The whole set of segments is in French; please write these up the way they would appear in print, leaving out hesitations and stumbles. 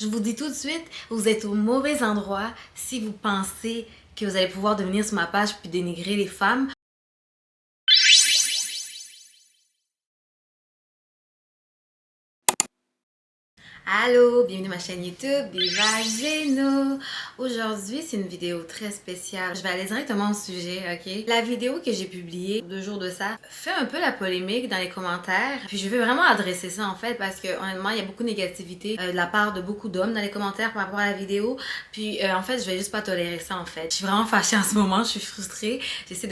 Je vous dis tout de suite, vous êtes au mauvais endroit si vous pensez que vous allez pouvoir devenir sur ma page puis dénigrer les femmes. Allô, bienvenue à ma chaîne YouTube Diva Geno. Aujourd'hui, c'est une vidéo très spéciale. Je vais aller directement au sujet, ok? La vidéo que j'ai publiée 2 jours de ça fait un peu la polémique dans les commentaires. Puis je veux vraiment adresser ça en fait parce que honnêtement, il y a beaucoup de négativité de la part de beaucoup d'hommes dans les commentaires par rapport à la vidéo. Puis en fait, je vais juste pas tolérer ça en fait. Je suis vraiment fâchée en ce moment, je suis frustrée. J'essaie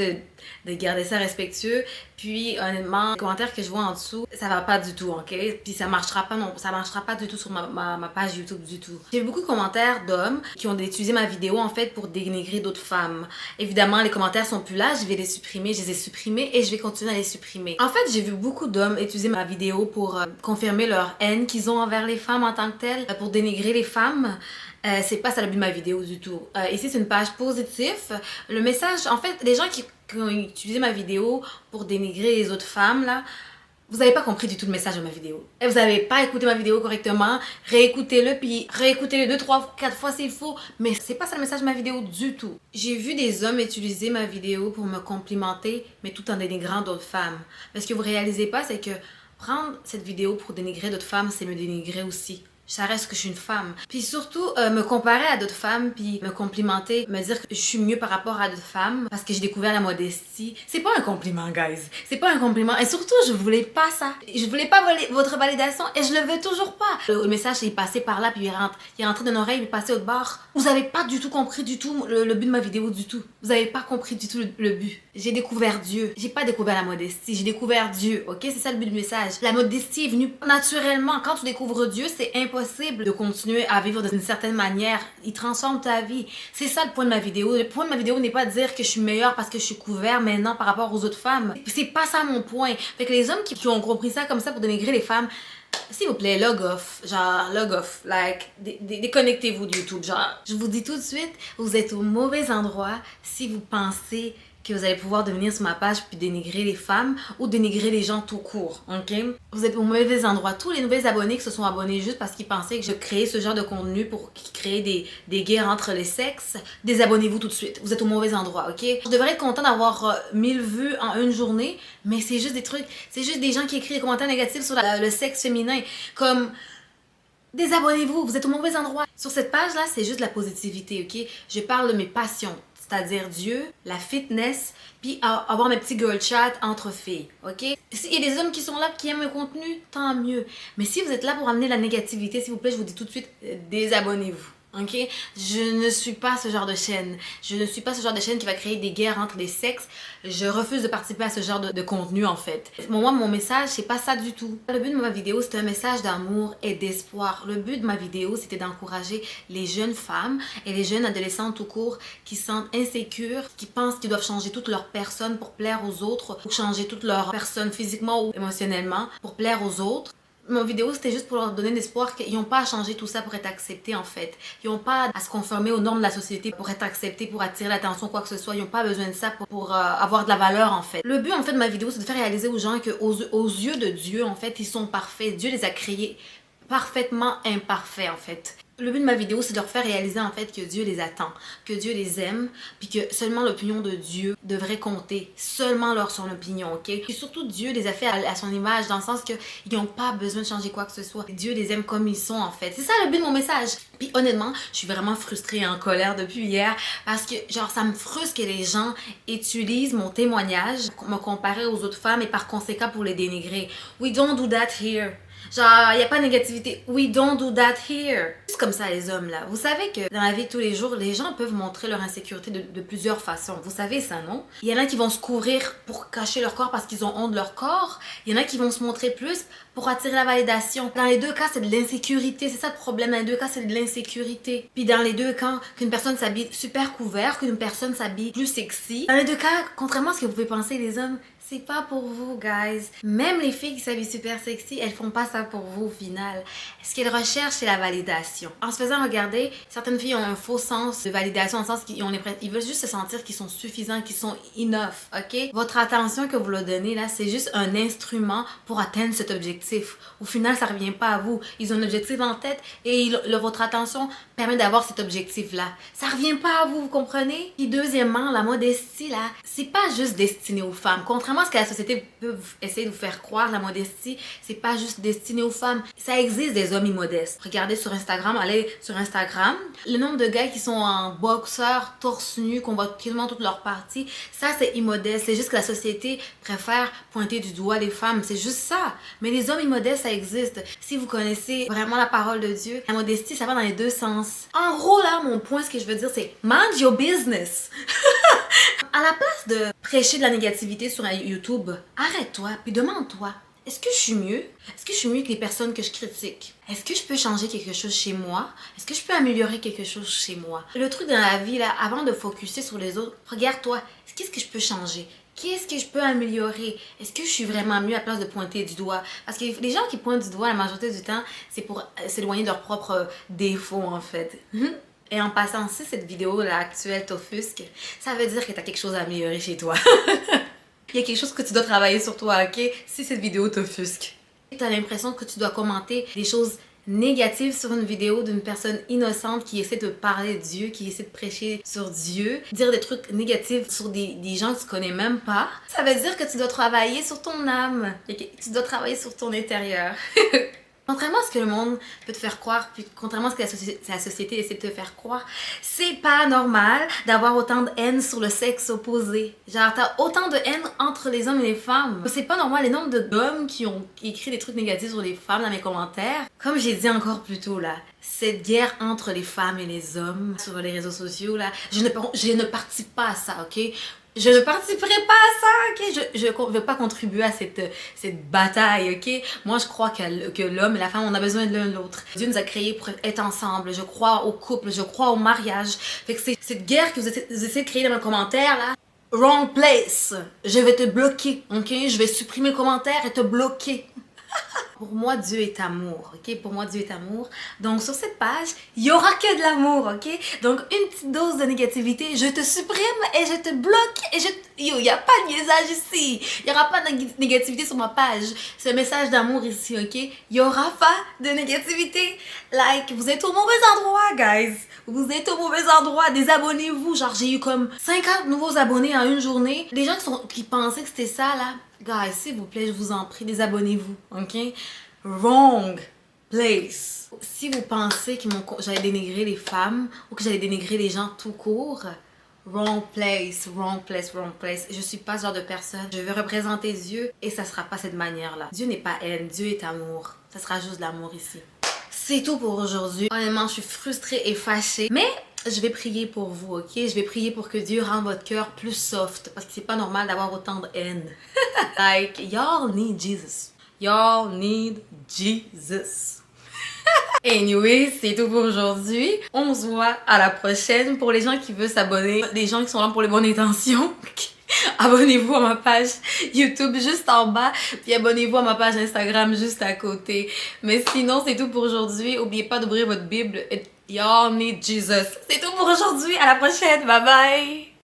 de garder ça respectueux. Puis honnêtement, les commentaires que je vois en dessous, ça va pas du tout, ok? Puis ça marchera pas non, ça marchera pas du tout sur ma page YouTube du tout. J'ai eu beaucoup de commentaires d'hommes qui ont utilisé ma vidéo en fait pour dénigrer d'autres femmes. Évidemment, les commentaires sont plus là, je vais les supprimer, je les ai supprimés et je vais continuer à les supprimer. En fait, j'ai vu beaucoup d'hommes utiliser ma vidéo pour confirmer leur haine qu'ils ont envers les femmes en tant que telles, pour dénigrer les femmes. C'est pas ça le but de ma vidéo du tout. Ici, c'est une page positive. Le message, en fait, les gens qui ont utilisé ma vidéo pour dénigrer les autres femmes, là, vous n'avez pas compris du tout le message de ma vidéo. Et vous n'avez pas écouté ma vidéo correctement. Réécoutez-le, puis réécoutez-le 2, 3, 4 fois s'il faut. Mais c'est pas ça le message de ma vidéo du tout. J'ai vu des hommes utiliser ma vidéo pour me complimenter, mais tout en dénigrant d'autres femmes. Mais ce que vous réalisez pas, c'est que prendre cette vidéo pour dénigrer d'autres femmes, c'est me dénigrer aussi. Ça reste que je suis une femme. Puis surtout, me comparer à d'autres femmes, puis me complimenter, me dire que je suis mieux par rapport à d'autres femmes, parce que j'ai découvert la modestie. C'est pas un compliment, guys. C'est pas un compliment. Et surtout, je voulais pas ça. Je voulais pas votre validation, et je le veux toujours pas. Le message est passé par là, puis il est rentré dans l'oreille, puis passé au bord. Vous avez pas du tout compris du tout le but de ma vidéo du tout. Vous avez pas compris du tout le but. J'ai découvert Dieu. J'ai pas découvert la modestie, j'ai découvert Dieu, ok? C'est ça le but du message. La modestie est venue naturellement. Quand tu découvres Dieu, c'est impossible de continuer à vivre d'une certaine manière. Il transforme ta vie. C'est ça le point de ma vidéo. Le point de ma vidéo n'est pas de dire que je suis meilleure parce que je suis couvert maintenant par rapport aux autres femmes. C'est pas ça mon point. Fait que les hommes qui ont compris ça comme ça pour dénigrer les femmes, s'il vous plaît, log off. Genre, log off. Like, déconnectez-vous de YouTube. Genre, je vous dis tout de suite, vous êtes au mauvais endroit si vous pensez que vous allez pouvoir devenir sur ma page puis dénigrer les femmes ou dénigrer les gens tout court, ok? Vous êtes au mauvais endroit. Tous les nouveaux abonnés qui se sont abonnés juste parce qu'ils pensaient que je créais ce genre de contenu pour créer des guerres entre les sexes, désabonnez-vous tout de suite. Vous êtes au mauvais endroit, ok? Je devrais être content d'avoir 1000 vues en une journée, mais c'est juste des trucs, c'est juste des gens qui écrivent des commentaires négatifs sur le sexe féminin, comme... Désabonnez-vous, vous êtes au mauvais endroit. Sur cette page-là, c'est juste de la positivité, ok? Je parle de mes passions, c'est-à-dire Dieu, la fitness, puis avoir mes petits girl chat entre filles, ok? S'il y a des hommes qui sont là, qui aiment le contenu, tant mieux. Mais si vous êtes là pour amener la négativité, s'il vous plaît, je vous dis tout de suite, désabonnez-vous. Ok? Je ne suis pas ce genre de chaîne. Je ne suis pas ce genre de chaîne qui va créer des guerres entre les sexes. Je refuse de participer à ce genre de contenu en fait. Moi, mon message, c'est pas ça du tout. Le but de ma vidéo, c'était un message d'amour et d'espoir. Le but de ma vidéo, c'était d'encourager les jeunes femmes et les jeunes adolescentes tout court qui se sentent insécures, qui pensent qu'ils doivent changer toute leur personne pour plaire aux autres, ou changer toute leur personne physiquement ou émotionnellement pour plaire aux autres. Mon vidéo, c'était juste pour leur donner l'espoir qu'ils n'ont pas à changer tout ça pour être acceptés en fait. Ils n'ont pas à se conformer aux normes de la société pour être acceptés, pour attirer l'attention, quoi que ce soit. Ils n'ont pas besoin de ça pour avoir de la valeur en fait. Le but en fait de ma vidéo, c'est de faire réaliser aux gens qu'aux yeux de Dieu, en fait, ils sont parfaits. Dieu les a créés parfaitement imparfaits en fait. Le but de ma vidéo, c'est de leur faire réaliser en fait que Dieu les attend, que Dieu les aime, puis que seulement l'opinion de Dieu devrait compter, seulement son opinion, ok? Et surtout, Dieu les a fait à son image, dans le sens qu'ils n'ont pas besoin de changer quoi que ce soit. Dieu les aime comme ils sont en fait. C'est ça le but de mon message. Puis honnêtement, je suis vraiment frustrée et en colère depuis hier, parce que genre ça me frustre que les gens utilisent mon témoignage pour me comparer aux autres femmes et par conséquent pour les dénigrer. We don't do that here. Genre, il n'y a pas de négativité. We don't do that here. C'est comme ça, les hommes, là. Vous savez que dans la vie de tous les jours, les gens peuvent montrer leur insécurité de plusieurs façons. Vous savez ça, non? Il y en a qui vont se couvrir pour cacher leur corps parce qu'ils ont honte de leur corps. Il y en a qui vont se montrer plus pour attirer la validation. Dans les deux cas, c'est de l'insécurité. C'est ça le problème. Dans les deux cas, c'est de l'insécurité. Puis dans les deux cas, qu'une personne s'habille super couvert, qu'une personne s'habille plus sexy. Dans les deux cas, contrairement à ce que vous pouvez penser, les hommes, c'est pas pour vous, guys. Même les filles qui s'habillent super sexy, elles font pas ça pour vous au final. Ce qu'elles recherchent, c'est la validation. En se faisant regarder, certaines filles ont un faux sens de validation, en sens qu'ils ils veulent juste se sentir qu'ils sont suffisants, qu'ils sont enough, ok? Votre attention que vous leur donnez là, c'est juste un instrument pour atteindre cet objectif. Au final, ça revient pas à vous. Ils ont un objectif en tête et votre attention permet d'avoir cet objectif-là. Ça revient pas à vous, vous comprenez? Puis deuxièmement, la modestie là, c'est pas juste destiné aux femmes. Contrairement à ce que la société peut essayer de vous faire croire, la modestie, c'est pas juste destiné aux femmes. Ça existe des hommes immodestes. Regardez sur Instagram, allez sur Instagram, le nombre de gars qui sont en boxeur, torse nu, qu'on voit quasiment toutes leurs parties, ça c'est immodeste. C'est juste que la société préfère pointer du doigt les femmes, c'est juste ça. Mais les hommes immodestes, ça existe. Si vous connaissez vraiment la parole de Dieu, la modestie, ça va dans les deux sens. En gros là, mon point, ce que je veux dire, c'est mind your business. À la place de prêcher de la négativité sur YouTube, arrête-toi puis demande-toi, est-ce que je suis mieux? Est-ce que je suis mieux que les personnes que je critique? Est-ce que je peux changer quelque chose chez moi? Est-ce que je peux améliorer quelque chose chez moi? Le truc dans la vie, là, avant de focuser sur les autres, regarde-toi, qu'est-ce que je peux changer? Qu'est-ce que je peux améliorer? Est-ce que je suis vraiment mieux à la place de pointer du doigt? Parce que les gens qui pointent du doigt la majorité du temps, c'est pour s'éloigner de leurs propres défauts en fait. Et en passant, si cette vidéo là actuelle t'offusque, ça veut dire que tu as quelque chose à améliorer chez toi. Il y a quelque chose que tu dois travailler sur toi, ok? Si cette vidéo t'offusque. Tu as l'impression que tu dois commenter des choses négatives sur une vidéo d'une personne innocente qui essaie de parler de Dieu, qui essaie de prêcher sur Dieu, dire des trucs négatifs sur des gens que tu connais même pas, ça veut dire que tu dois travailler sur ton âme. Tu dois travailler sur ton intérieur. Contrairement à ce que le monde peut te faire croire, puis contrairement à ce que la société essaie de te faire croire, c'est pas normal d'avoir autant de haine sur le sexe opposé. Genre, t'as autant de haine entre les hommes et les femmes. C'est pas normal, les nombres d'hommes qui ont écrit des trucs négatifs sur les femmes dans mes commentaires. Comme j'ai dit encore plus tôt là, cette guerre entre les femmes et les hommes sur les réseaux sociaux là, je ne participe pas à ça, ok? Je ne participerai pas à ça, ok? Je ne veux pas contribuer à cette bataille, ok? Moi, je crois que l'homme et la femme, on a besoin de l'un de l'autre. Dieu nous a créés pour être ensemble. Je crois au couple, je crois au mariage. Fait que c'est cette guerre que vous essayez de créer dans mes commentaires, là. Wrong place. Je vais te bloquer, ok? Je vais supprimer le commentaire et te bloquer. Pour moi, Dieu est amour, ok? Pour moi, Dieu est amour. Donc, sur cette page, il n'y aura que de l'amour, ok? Donc, une petite dose de négativité, je te supprime et je te bloque et il n'y a pas de niaisage ici. Il n'y aura pas de négativité sur ma page. C'est un message d'amour ici, ok? Il n'y aura pas de négativité. Like, vous êtes au mauvais endroit, guys. Vous êtes au mauvais endroit. Désabonnez-vous. Genre, j'ai eu comme 50 nouveaux abonnés en une journée. Les gens qui pensaient que c'était ça, là, guys, s'il vous plaît, je vous en prie, désabonnez-vous, ok? Wrong place. Si vous pensez que j'allais dénigrer les femmes ou que j'allais dénigrer les gens tout court, wrong place, wrong place, wrong place. Je suis pas ce genre de personne. Je veux représenter Dieu et ça sera pas cette manière-là. Dieu n'est pas haine, Dieu est amour. Ça sera juste de l'amour ici. C'est tout pour aujourd'hui. Honnêtement, je suis frustrée et fâchée. Mais je vais prier pour vous, ok? Je vais prier pour que Dieu rende votre cœur plus soft. Parce que c'est pas normal d'avoir autant de haine. Like, y'all need Jesus. Y'all need Jesus. Anyway, c'est tout pour aujourd'hui. On se voit à la prochaine. Pour les gens qui veulent s'abonner, les gens qui sont là pour les bonnes intentions, abonnez-vous à ma page YouTube juste en bas, puis abonnez-vous à ma page Instagram juste à côté. Mais sinon, c'est tout pour aujourd'hui. N'oubliez pas d'ouvrir votre Bible. Y'all need Jesus. C'est tout pour aujourd'hui. À la prochaine. Bye bye.